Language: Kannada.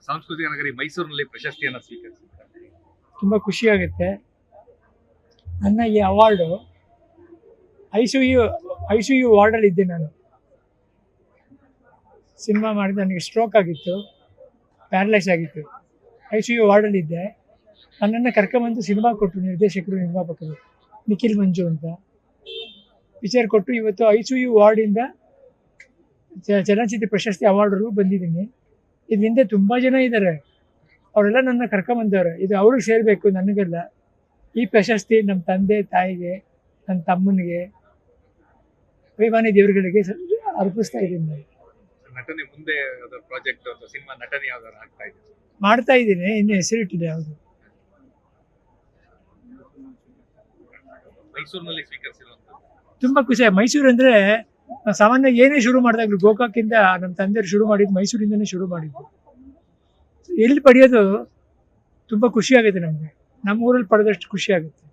ಸಾಂಸ್ಕೃತಿಕ ನಗರಿ ಮೈಸೂರಿನಲ್ಲಿ ಪ್ರಶಸ್ತಿಯನ್ನು ಸ್ವೀಕರಿಸಿದ್ದಾರೆ. ತುಂಬ ಖುಷಿಯಾಗುತ್ತೆ. ನನ್ನ ಈ ಅವಾರ್ಡು ಐ ಸಿ ಯು ವಾರ್ಡಲ್ಲಿದ್ದೆ ನಾನು. ಸಿನಿಮಾ ಮಾಡಿದ ನನಗೆ ಸ್ಟ್ರೋಕ್ ಆಗಿತ್ತು, ಪ್ಯಾರಲೈಸ್ ಆಗಿತ್ತು. ICU ವಾರ್ಡಲ್ಲಿದ್ದೆ. ನನ್ನನ್ನು ಕರ್ಕೊಂಬಂದು ಸಿನಿಮಾ ಕೊಟ್ಟರು ನಿರ್ದೇಶಕರು, ನಿರ್ಮಾಪಕರು ನಿಖಿಲ್ ಮಂಜು ಅಂತ. ಪಿಕ್ಚರ್ ಕೊಟ್ಟು ಇವತ್ತು ICU ವಾರ್ಡಿಂದ ಚಲನಚಿತ್ರ ಪ್ರಶಸ್ತಿ ಅವಾರ್ಡ್ವರೆಗೂ ಬಂದಿದ್ದೀನಿ. ಇದು ಹಿಂದೆ ತುಂಬ ಜನ ಇದ್ದಾರೆ, ಅವರೆಲ್ಲ ನನ್ನ ಕರ್ಕೊಂಬಂದವ್ರೆ. ಇದು ಅವ್ರಿಗೆ ಸೇರಬೇಕು, ನನಗೆಲ್ಲ. ಈ ಪ್ರಶಸ್ತಿ ನಮ್ಮ ತಂದೆ ತಾಯಿಗೆ, ನನ್ನ ತಮ್ಮನಿಗೆ, ಅಭಿಮಾನಿ ದೇವರುಗಳಿಗೆ ಅರ್ಪಿಸ್ತಾ ಇದ್ದೀನಿ ನಾನು. ನಟನೆ ಮುಂದೆ ಪ್ರಾಜೆಕ್ಟ್ ಅಥವಾ ಸಿನಿಮಾ ನಟನೆ ಯಾವ್ದಾರು ಆಗ್ತಾ ಇದೆ? ಮಾಡ್ತಾ ಇದ್ದೀನಿ, ಇನ್ನು ಹೆಸರಿಟ್ಟಿದೆ ಯಾವುದು. ಮೈಸೂರಿನಲ್ಲಿ ಸ್ವೀಕರಿಸಿರುವಂತ ತುಂಬ ಖುಷಿ. ಮೈಸೂರು ಅಂದರೆ ಸಾಮಾನ್ಯ ಏನೇ ಶುರು ಮಾಡಿದಾಗಲೂ ಗೋಕಾಕಿಂದ ನಮ್ಮ ತಂದೆಯವರು ಶುರು ಮಾಡಿದ್ದು ಮೈಸೂರಿಂದನೇ ಶುರು ಮಾಡಿದ್ದು. ಎಲ್ಲಿ ಪಡೆಯೋದು ತುಂಬ ಖುಷಿಯಾಗುತ್ತೆ ನಮಗೆ. ನಮ್ಮ ಊರಲ್ಲಿ ಪಡೆದಷ್ಟು ಖುಷಿ ಆಗುತ್ತೆ.